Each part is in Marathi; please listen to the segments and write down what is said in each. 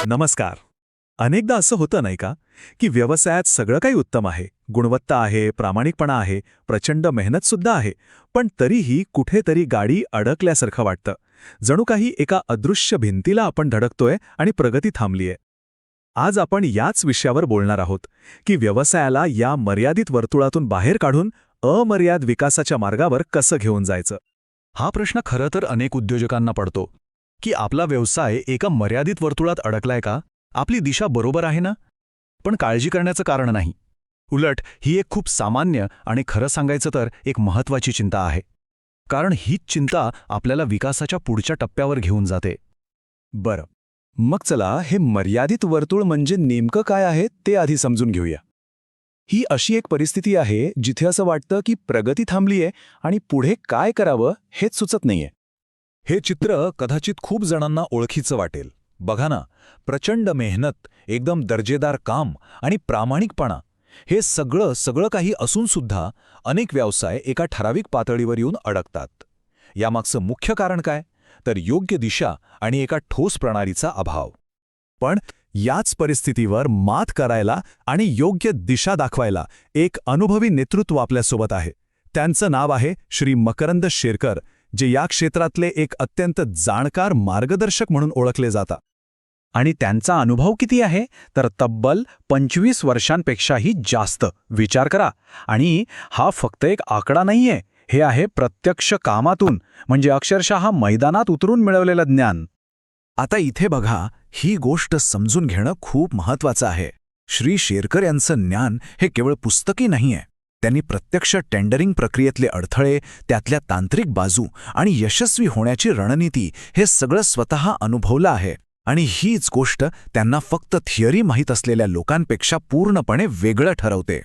नमस्कार. अनेकदा असं होतं नाही का की व्यवसायात सगळं काही उत्तम आहे, गुणवत्ता आहे, प्रामाणिकपणा आहे, प्रचंड मेहनतसुद्धा आहे, पण तरीही कुठेतरी गाडी अडकल्यासारखं वाटतं. जणू काही एका अदृश्य भिंतीला आपण धडकतोय आणि प्रगती थांबलीये. आज आपण याच विषयावर बोलणार आहोत की व्यवसायाला या मर्यादित वर्तुळातून बाहेर काढून अमर्याद विकासाच्या मार्गावर कसं घेऊन जायचं. हा प्रश्न खरं तर अनेक उद्योजकांना पडतो की आपला व्यवसाय एका मर्यादित वर्तुळात अडकलाय का, आपली दिशा बरोबर आहे ना. पण काळजी करण्याचं कारण नाही. उलट ही एक खूप सामान्य आणि खरं सांगायचं तर एक महत्त्वाची चिंता आहे. कारण हीच चिंता आपल्याला विकासाच्या पुढच्या टप्प्यावर घेऊन जाते. बरं, मग चला हे मर्यादित वर्तुळ म्हणजे नेमकं काय आहे ते आधी समजून घेऊया. ही अशी एक परिस्थिती आहे जिथे असं वाटतं की प्रगती थांबलीये आणि पुढे काय करावं हेच सुचत नाहीये. हे चित्र कदाचित खूप जणांना ओळखीचं वाटेल. बघा ना, प्रचंड मेहनत, एकदम दर्जेदार काम आणि प्रामाणिकपणा, हे सगळं काही असूनसुद्धा अनेक व्यवसाय एका ठराविक पातळीवर येऊन अडकतात. यामागचं मुख्य कारण काय? तर योग्य दिशा आणि एका ठोस प्रणालीचा अभाव. पण याच परिस्थितीवर मात करायला आणि योग्य दिशा दाखवायला एक अनुभवी नेतृत्व आपल्यासोबत आहे. त्यांचं नाव आहे श्री मकरंद शेरकर, जे या क्षेत्रातले एक अत्यंत जाणकार मार्गदर्शक म्हणून ओळखले जातात. आणि त्यांचा अनुभव किती आहे तर तब्बल 25 वर्षांपेक्षाही जास्त. विचार करा. आणि हा फक्त एक आकडा नाहीये, हे आहे प्रत्यक्ष कामातून, म्हणजे अक्षरशः मैदानात उतरून मिळवलेलं ज्ञान. आता इथे बघा, ही गोष्ट समजून घेणं खूप महत्वाचं आहे. श्री शेरकर यांचं ज्ञान हे केवळ पुस्तकी नाहीये. त्यांनी प्रत्यक्ष टेंडरिंग प्रक्रियेतले अडथळे, त्यातल्या तांत्रिक बाजू आणि यशस्वी होण्याची रणनीती हे सगळं स्वतः अनुभवलं आहे. आणि हीच गोष्ट त्यांना फक्त थिअरी माहीत असलेल्या लोकांपेक्षा पूर्णपणे वेगळं ठरवते.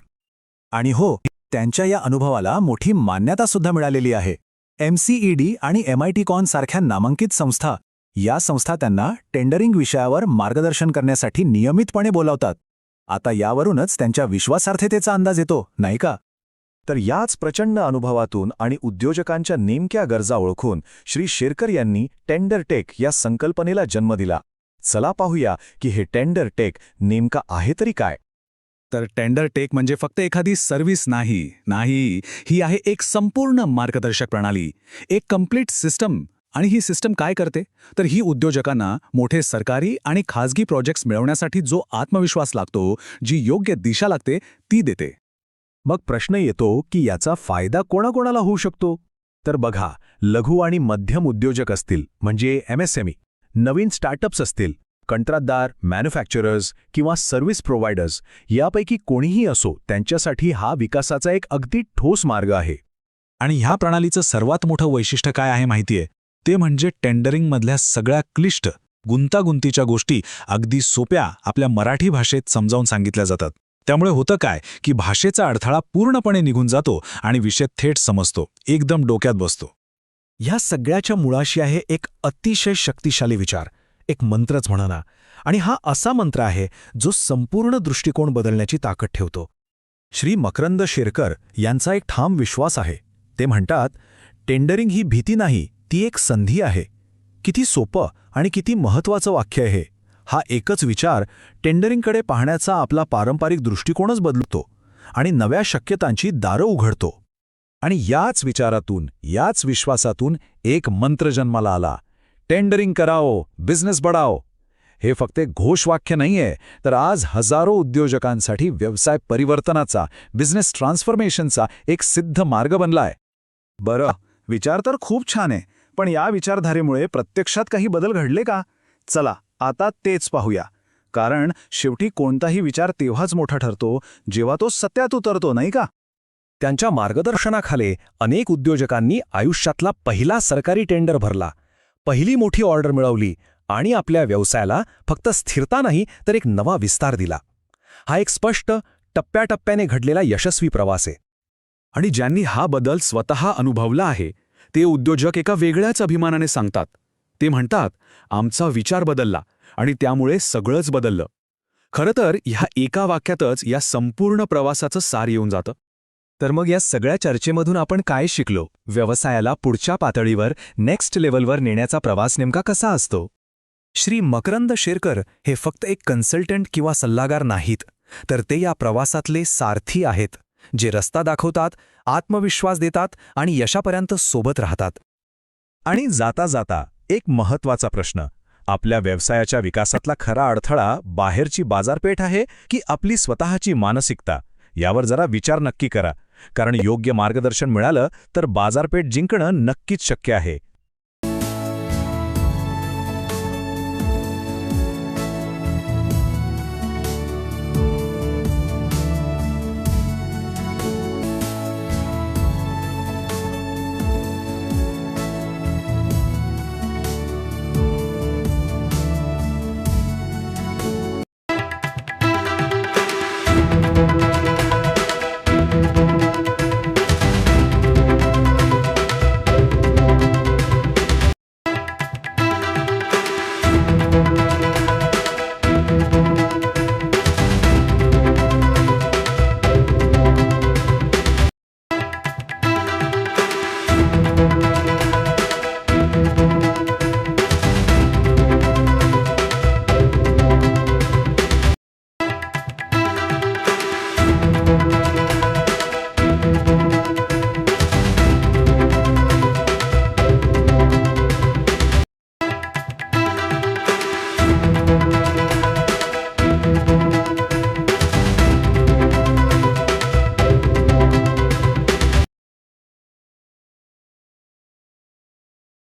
आणि हो, त्यांच्या या अनुभवाला मोठी मान्यतासुद्धा मिळालेली आहे. MCED आणि MIT कॉन सारख्या नामांकित संस्था, या संस्था त्यांना टेंडरिंग विषयावर मार्गदर्शन करण्यासाठी नियमितपणे बोलावतात. आता यावरूनच त्यांच्या विश्वासार्हतेचा अंदाज येतो, नाही का? तर याच प्रचंड अनुभवातून आणि उद्योजकांच्या नेमक्या गरजा ओळखून श्री शेरकर यांनी टेंडर टेक या संकल्पनेला जन्म दिला. चला पाहूया की हे टेंडर टेक नेमका आहे तरी काय. तर टेंडर टेक म्हणजे फक्त एखादी सर्व्हिस नाही, ही आहे एक संपूर्ण मार्गदर्शक प्रणाली, एक कंप्लीट सिस्टम. आणि ही सिस्टम काय करते तर ही उद्योजकांना मोठे सरकारी आणि खाजगी प्रोजेक्ट्स मिळवण्यासाठी जो आत्मविश्वास लागतो, जी योग्य दिशा लागते, ती देते. मग प्रश्न येतो की याचा फायदा कोणाकोणाला होऊ शकतो. तर बघा, लघु आणि मध्यम उद्योजक असतील म्हणजे MSME, नवीन स्टार्टअप्स असतील, कंत्राटदार, मॅन्युफॅक्चरर्स किंवा सर्व्हिस प्रोव्हायडर्स, यापैकी कोणीही असो, त्यांच्यासाठी हा विकासाचा एक अगदी ठोस मार्ग आहे. आणि ह्या प्रणालीचं सर्वात मोठं वैशिष्ट्य काय आहे माहितीये? ते म्हणजे टेंडरिंगमधल्या सगळ्या क्लिष्ट, गुंतागुंतीच्या गोष्टी अगदी सोप्या आपल्या मराठी भाषेत समजावून सांगितल्या जातात. त्यामुळे होतं काय की भाषेचा अडथळा पूर्णपणे निघून जातो आणि विषय थेट समजतो, एकदम डोक्यात बसतो. ह्या सगळ्याच्या मुळाशी आहे एक अतिशय शक्तिशाली विचार, एक मंत्रच म्हणा ना. आणि हा असा मंत्र आहे जो संपूर्ण दृष्टिकोन बदलण्याची ताकद ठेवतो. श्री मकरंद शेरकर यांचा एक ठाम विश्वास आहे. ते म्हणतात, टेंडरिंग ही भीती नाही, ती एक संधी आहे. किती सोपं आणि किती महत्त्वाचं वाक्य आहे. हा एकच विचार टेंडरिंगकडे पाहण्याचा आपला पारंपरिक दृष्टिकोनच बदलतो आणि नव्या शक्यतांची दारं उघडतो. आणि याच विचारातून, याच विश्वासातून एक मंत्र जन्माला आला, टेंडरिंग कराओ, बिझनेस बढाओ. हे फक्त एक घोषवाक्य नाहीये, तर आज हजारो उद्योजकांसाठी व्यवसाय परिवर्तनाचा, बिझनेस ट्रान्सफॉर्मेशनचा एक सिद्ध मार्ग बनलाय. बरं, विचार तर खूप छान आहे, पण या विचारधारेमुळे प्रत्यक्षात काही बदल घडले का? चला आता तेच पाहूया. कारण शेवटी कोणताही विचार तेव्हाच मोठा ठरतो जेव्हा तो सत्यात उतरतो, नाही का? त्यांच्या मार्गदर्शनाखाली अनेक उद्योजकांनी आयुष्यातला पहिला सरकारी टेंडर भरला, पहिली मोठी ऑर्डर मिळवली आणि आपल्या व्यवसायाला फक्त स्थिरता नाही तर एक नवा विस्तार दिला. हा एक स्पष्ट, टप्प्याटप्प्याने घडलेला यशस्वी प्रवास आहे. आणि ज्यांनी हा बदल स्वतः अनुभवला आहे, ते उद्योजक एका वेगळ्याच अभिमानाने सांगतात. ते म्हणतात, आमचा विचार बदलला आणि त्यामुळे सगळंच बदललं. खरं तर ह्या एका वाक्यातच या संपूर्ण प्रवासाचं सार येऊन जातं. तर मग या सगळ्या चर्चेमधून आपण काय शिकलो? व्यवसायाला पुढच्या पातळीवर, नेक्स्ट लेव्हलवर नेण्याचा प्रवास नेमका कसा असतो? श्री मकरंद शेरकर हे फक्त एक कन्सल्टंट किंवा सल्लागार नाहीत, तर ते या प्रवासातले सारथी आहेत, जे रस्ता दाखवतात, आत्मविश्वास देतात आणि यशापर्यंत सोबत राहतात. आणि जाता जाता एक महत्वाचा प्रश्न, आपल्या व्यवसायाच्या विकासातला खरा अडथळा बाहेरची बाजारपेठ आहे की आपली स्वतःची मानसिकता, यावर जरा विचार नक्की करा. कारण योग्य मार्गदर्शन मिळालं तर बाजारपेठ जिंकणं नक्कीच शक्य आहे.